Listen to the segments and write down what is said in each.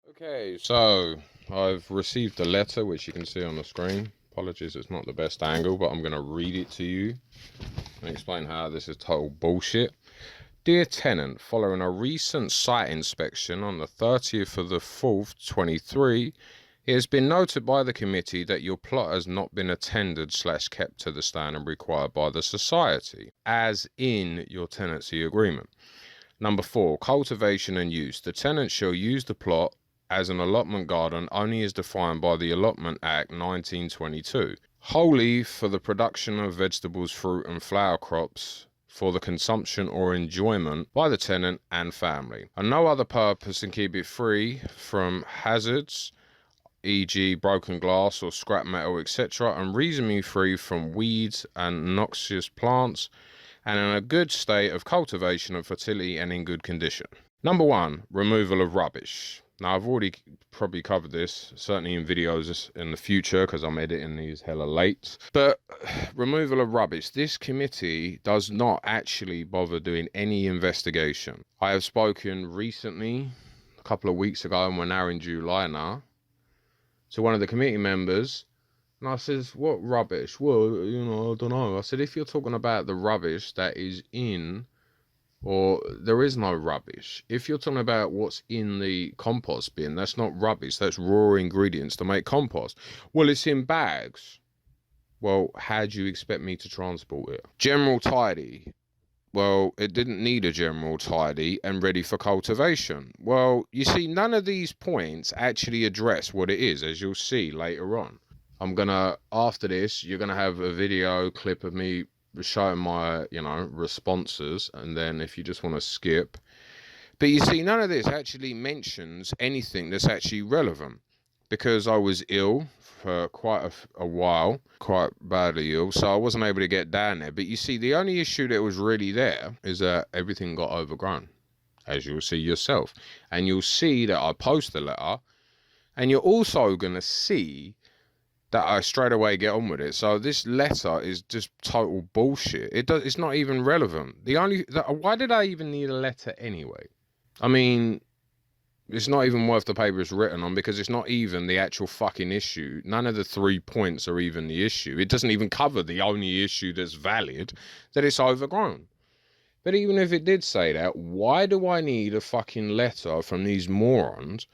Okay, so I've received a letter which you can see on the screen. Apologies, it's not the best angle, but I'm going to read it to you and explain how this is total bullshit. Dear tenant, following a recent site inspection on the 30th of the 4th, 23, it has been noted by the committee that your plot has not been attended/kept to the standard required by the society, as in your tenancy agreement. Number 4, cultivation and use. The tenant shall use the plot as an allotment garden only as defined by the Allotment Act 1922, wholly for the production of vegetables, fruit and flower crops for the consumption or enjoyment by the tenant and family, and no other purpose, and keep it free from hazards, e.g. broken glass or scrap metal, etc., and reasonably free from weeds and noxious plants, and in a good state of cultivation and fertility and in good condition. Number 1, removal of rubbish. Now, I've already probably covered this, certainly in videos in the future, because I'm editing these hella late. But removal of rubbish. This committee does not actually bother doing any investigation. I have spoken recently, a couple of weeks ago, and we're now in July now, to one of the committee members, and I says, what rubbish? Well, I don't know. I said, if you're talking about the rubbish that is in, or there is no rubbish. If you're talking about what's in the compost bin, that's not rubbish. That's raw ingredients to make compost. Well, it's in bags. Well, how do you expect me to transport it? General tidy. Well, it didn't need a general tidy and ready for cultivation. Well, you see, none of these points actually address what it is, as you'll see later on. After this, you're gonna have a video clip of me showing my, responses, and then if you just want to skip. But you see, none of this actually mentions anything that's actually relevant, because I was ill for quite a while, quite badly ill, so I wasn't able to get down there. But you see, the only issue that was really there is that everything got overgrown, as you'll see yourself. And you'll see that I post the letter, and you're also going to see that I straight away get on with it. So this letter is just total bullshit. It's not even relevant. Why did I even need a letter anyway? I mean, it's not even worth the paper it's written on, because it's not even the actual fucking issue. None of the 3 points are even the issue. It doesn't even cover the only issue that's valid, that it's overgrown. But even if it did say that, why do I need a fucking letter from these morons?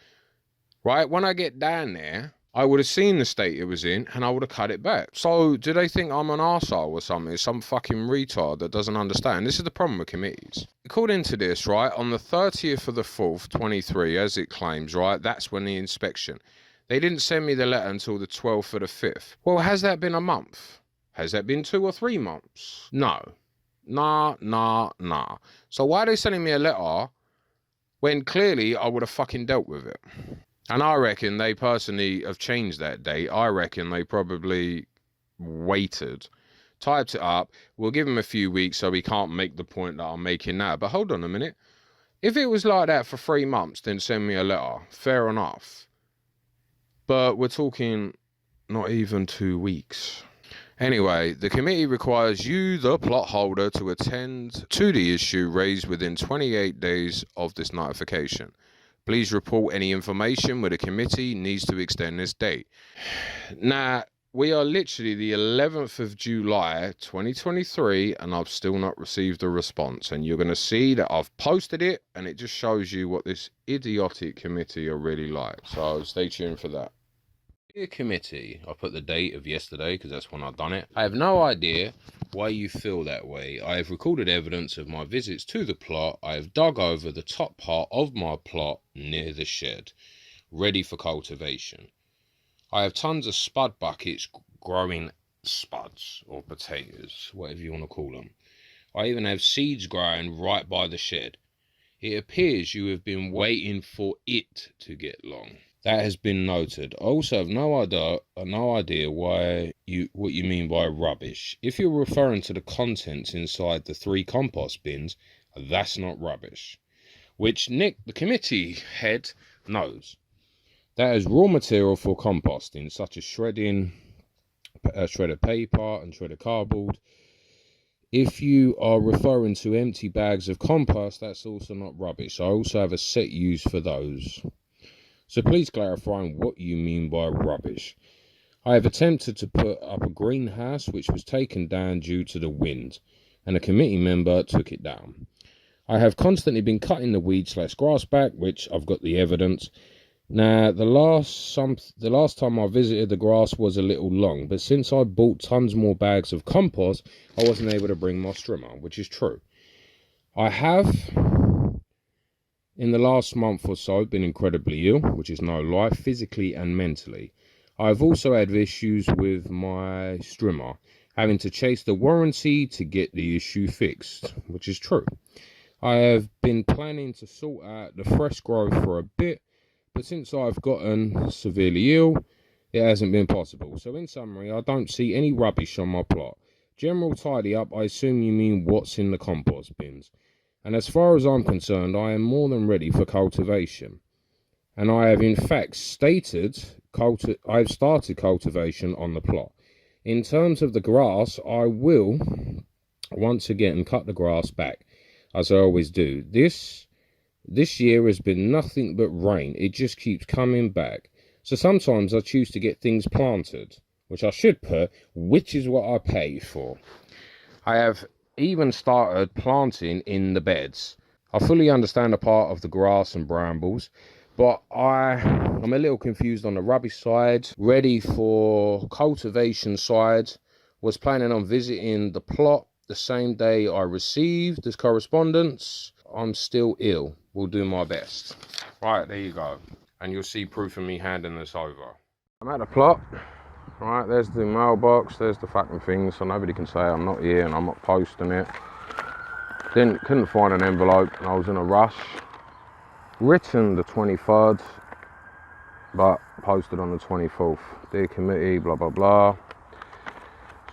Right? When I get down there, I would have seen the state it was in, and I would have cut it back. So, do they think I'm an arsehole or something? Some fucking retard that doesn't understand? This is the problem with committees. According to this, right, on the 30th of the 4th, 23, as it claims, right, that's when the inspection. They didn't send me the letter until the 12th of the 5th. Well, has that been a month? Has that been 2 or 3 months? No. Nah. So why are they sending me a letter when clearly I would have fucking dealt with it? And I reckon they personally have changed that date. I reckon they probably waited, typed it up. We'll give him a few weeks so he can't make the point that I'm making now. But hold on a minute. If it was like that for 3 months, then send me a letter. Fair enough. But we're talking not even 2 weeks. Anyway, the committee requires you, the plot holder, to attend to the issue raised within 28 days of this notification. Please report any information where the committee needs to extend this date. Now, we are literally the 11th of July, 2023, and I've still not received a response. And you're going to see that I've posted it, and it just shows you what this idiotic committee are really like. So stay tuned for that. Dear committee, I put the date of yesterday because that's when I've done it. I have no idea why you feel that way. I have recorded evidence of my visits to the plot. I have dug over the top part of my plot near the shed, ready for cultivation. I have tons of spud buckets growing spuds or potatoes, whatever you want to call them. I even have seeds growing right by the shed. It appears you have been waiting for it to get long. That has been noted. I also have no idea what you mean by rubbish. If you're referring to the contents inside the 3 compost bins, that's not rubbish. Which Nick, the committee head, knows. That is raw material for composting, such as shredded paper and shredded cardboard. If you are referring to empty bags of compost, that's also not rubbish. I also have a set use for those. So please clarify what you mean by rubbish. I have attempted to put up a greenhouse which was taken down due to the wind, and a committee member took it down. I have constantly been cutting the weed/grass back, which I've got the evidence. Now, the last time I visited, the grass was a little long, but since I bought tons more bags of compost, I wasn't able to bring my strimmer, which is true. I have, in the last month or so, been incredibly ill, which is no lie, physically and mentally. I've also had issues with my strimmer, having to chase the warranty to get the issue fixed, which is true. I have been planning to sort out the fresh growth for a bit, but since I've gotten severely ill, it hasn't been possible. So in summary, I don't see any rubbish on my plot. General tidy up, I assume you mean what's in the compost bins. And as far as I'm concerned, I am more than ready for cultivation. And I have in fact I've started cultivation on the plot. In terms of the grass, I will once again cut the grass back, as I always do. This year has been nothing but rain. It just keeps coming back. So sometimes I choose to get things planted, which I should put, which is what I pay for. I have even started planting in the beds. I fully understand the part of the grass and brambles, but I'm a little confused on the rubbish side, ready for cultivation side. Was planning on visiting the plot the same day I received this correspondence. I'm still ill. Will do my best. Right, there you go. And you'll see proof of me handing this over. I'm at the plot. Right, there's the mailbox, there's the fucking thing, so nobody can say I'm not here and I'm not posting it. Couldn't find an envelope and I was in a rush. Written the 23rd, but posted on the 24th. Dear committee, blah blah blah.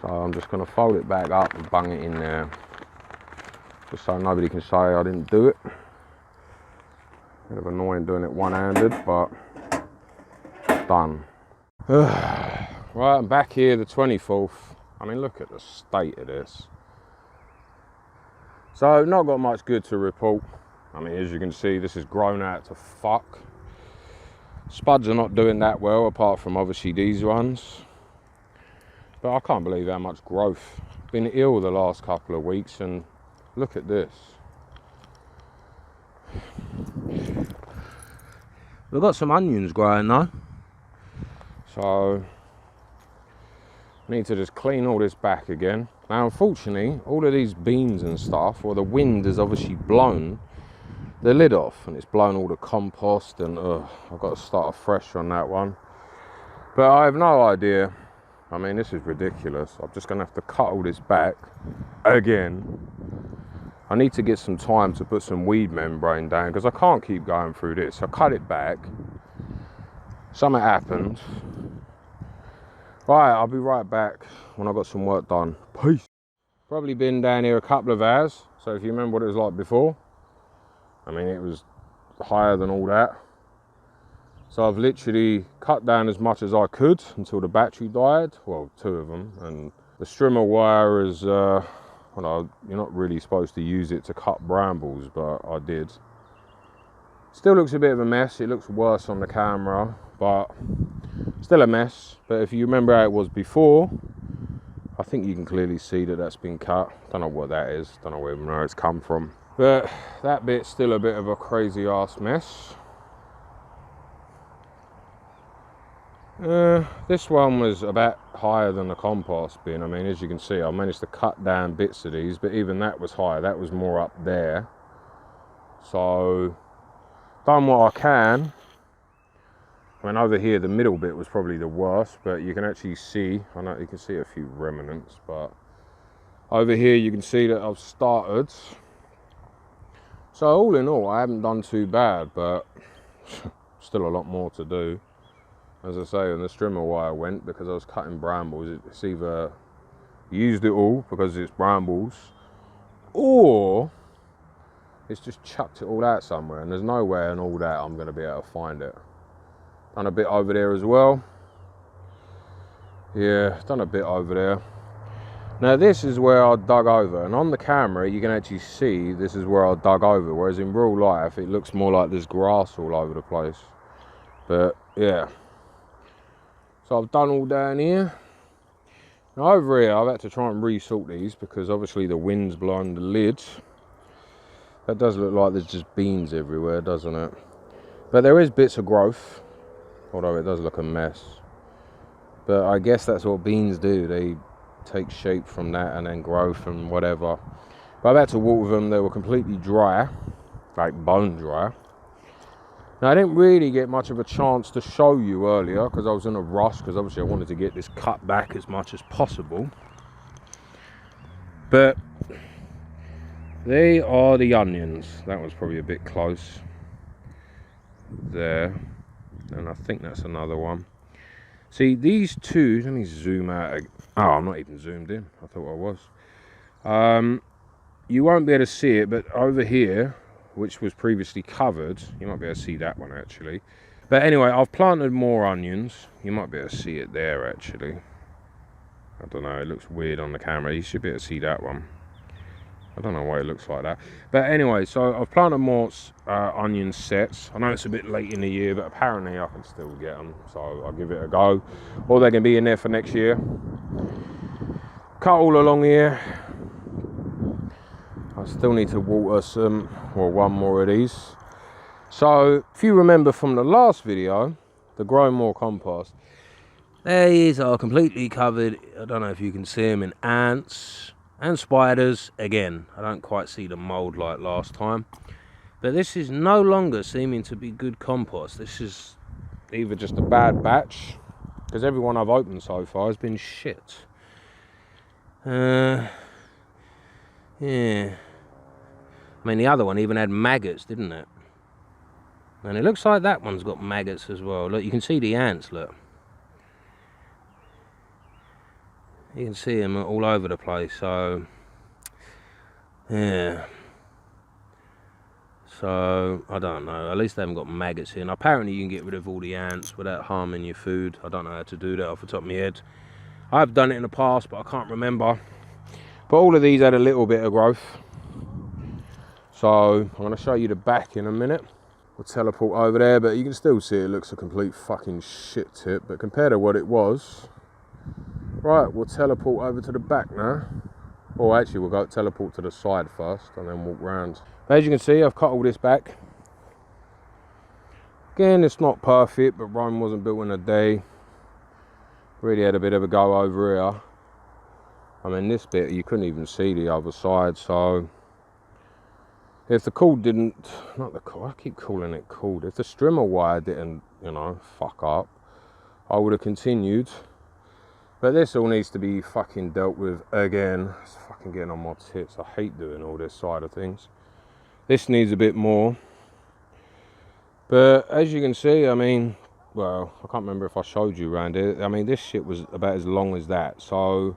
So I'm just gonna fold it back up and bung it in there, just so nobody can say I didn't do it. Bit of annoying doing it one-handed, but done. Right, I'm back here the 24th. I mean, look at the state of this. So, not got much good to report. I mean, as you can see, this is grown out to fuck. Spuds are not doing that well, apart from obviously these ones. But I can't believe how much growth. Been ill the last couple of weeks, and look at this. We've got some onions growing though. So, I need to just clean all this back again. Now, unfortunately, all of these beans and stuff, well, the wind has obviously blown the lid off, and it's blown all the compost, and I've got to start afresh on that one. But I have no idea. I mean, this is ridiculous. I'm just going to have to cut all this back again. I need to get some time to put some weed membrane down, because I can't keep going through this. I cut it back. Something happened. Right, I'll be right back when I've got some work done. Peace. Probably been down here a couple of hours. So if you remember what it was like before, I mean, it was higher than all that. So I've literally cut down as much as I could until the battery died. Well, 2 of them. And the strimmer wire is, well, you're not really supposed to use it to cut brambles, but I did. Still looks a bit of a mess. It looks worse on the camera, but still a mess. But if you remember how it was before, I think you can clearly see that that's been cut. Don't know what that is. Don't know where it's come from. But that bit's still a bit of a crazy ass mess. This one was about higher than the compost bin. I mean, as you can see, I managed to cut down bits of these, but even that was higher. That was more up there. So, done what I can. I mean, over here, the middle bit was probably the worst, but you can actually see, I know you can see a few remnants, but over here you can see that I've started. So all in all, I haven't done too bad, but still a lot more to do. As I say, when the strimmer wire went, because I was cutting brambles, it's either used it all because it's brambles, or it's just chucked it all out somewhere, and there's no way in all that I'm going to be able to find it. Done a bit over there as well. Yeah, done a bit over there. Now this is where I dug over, and on the camera you can actually see this is where I dug over, whereas in real life it looks more like there's grass all over the place. But yeah, so I've done all down here. Now over here I've had to try and resort these because obviously the wind's blowing the lid. That does look like there's just beans everywhere, doesn't it? But there is bits of growth, although it does look a mess. But I guess that's what beans do. They take shape from that and then grow from whatever. But I've had to water them. They were completely dry, like bone dry. Now I didn't really get much of a chance to show you earlier because I was in a rush, because obviously I wanted to get this cut back as much as possible. But they are the onions. That was probably a bit close there, and I think that's another one. See, these two, let me zoom out. Oh, I'm not even zoomed in. I thought I was. You won't be able to see it, but over here, which was previously covered, you might be able to see that one actually. But anyway, I've planted more onions. You might be able to see it there actually. I don't know, it looks weird on the camera. You should be able to see that one. I don't know why it looks like that. But anyway, so I've planted more onion sets. I know it's a bit late in the year, but apparently I can still get them. So I'll give it a go. Or they can be in there for next year. Cut all along here. I still need to water some, well, one more of these. So if you remember from the last video, the grow more compost, these are completely covered. I don't know if you can see them, in ants and spiders. Again, I don't quite see the mold like last time, but this is no longer seeming to be good compost. This is either just a bad batch, because everyone I've opened so far has been shit. Yeah, I mean the other one even had maggots, didn't it? And it looks like that one's got maggots as well. Look, you can see the ants, look. You can see them all over the place, so yeah. So I don't know, at least they haven't got maggots in. Apparently you can get rid of all the ants without harming your food. I don't know how to do that off the top of my head. I've done it in the past, but I can't remember. But all of these had a little bit of growth. So I'm going to show you the back in a minute. We'll teleport over there, but you can still see it looks a complete fucking shit tip. But compared to what it was, right, we'll teleport over to the back now. Or actually, we'll go teleport to the side first and then walk round. As you can see, I've cut all this back. Again, it's not perfect, but Rome wasn't built in a day. Really had a bit of a go over here. I mean, this bit, you couldn't even see the other side, so if the cord didn't, not the cord, I keep calling it cord. If the strimmer wire didn't, you know, fuck up, I would have continued. But this all needs to be fucking dealt with again. It's fucking getting on my tits. I hate doing all this side of things. This needs a bit more. But as you can see, I mean, well, I can't remember if I showed you around it. I mean, this shit was about as long as that. So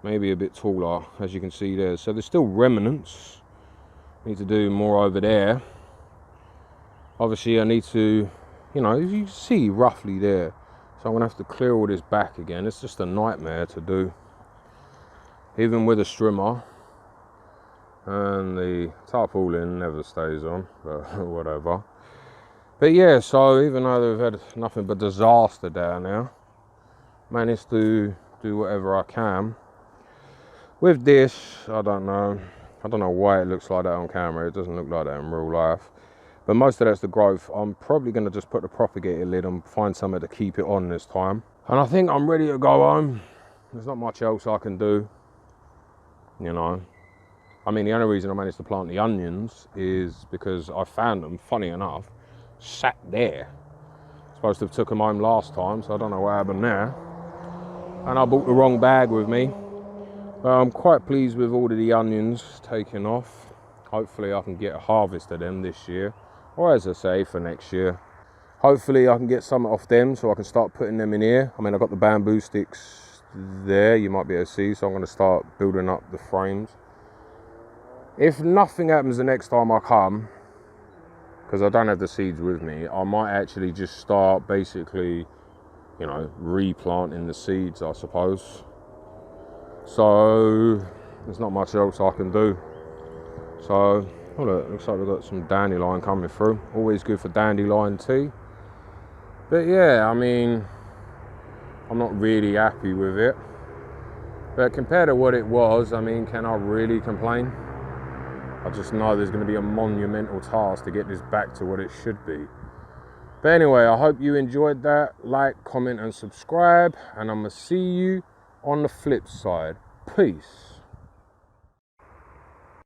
maybe a bit taller, as you can see there. So there's still remnants. Need to do more over there. Obviously I need to, you know, you see roughly there. So I'm gonna have to clear all this back again. It's just a nightmare to do, even with a strimmer. And the tarpaulin never stays on, but whatever. But yeah, so even though they've had nothing but disaster down there, managed to do whatever I can. With this, I don't know why it looks like that on camera. It doesn't look like that in real life. But most of that's the growth. I'm probably going to just put the propagator lid and find somewhere to keep it on this time. And I think I'm ready to go home. There's not much else I can do, you know. I mean, the only reason I managed to plant the onions is because I found them, funny enough, sat there. Supposed to have took them home last time, so I don't know what happened there. And I bought the wrong bag with me. I'm quite pleased with all of the onions taken off. Hopefully I can get a harvest of them this year. Or as I say, for next year. Hopefully I can get some off them so I can start putting them in here. I mean, I've got the bamboo sticks there, you might be able to see. So I'm going to start building up the frames. If nothing happens the next time I come, because I don't have the seeds with me, I might actually just start basically, you know, replanting the seeds, I suppose. So there's not much else I can do. So, oh look, looks like we've got some dandelion coming through. Always good for dandelion tea. But yeah, I mean, I'm not really happy with it. But compared to what it was, I mean, can I really complain? I just know there's going to be a monumental task to get this back to what it should be. But anyway, I hope you enjoyed that. Like, comment and subscribe, and I'm going to see you on the flip side. Peace.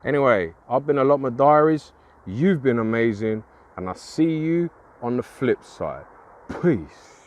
Anyway, I've been Allotment Diaries. You've been amazing, and I'll see you on the flip side. Peace.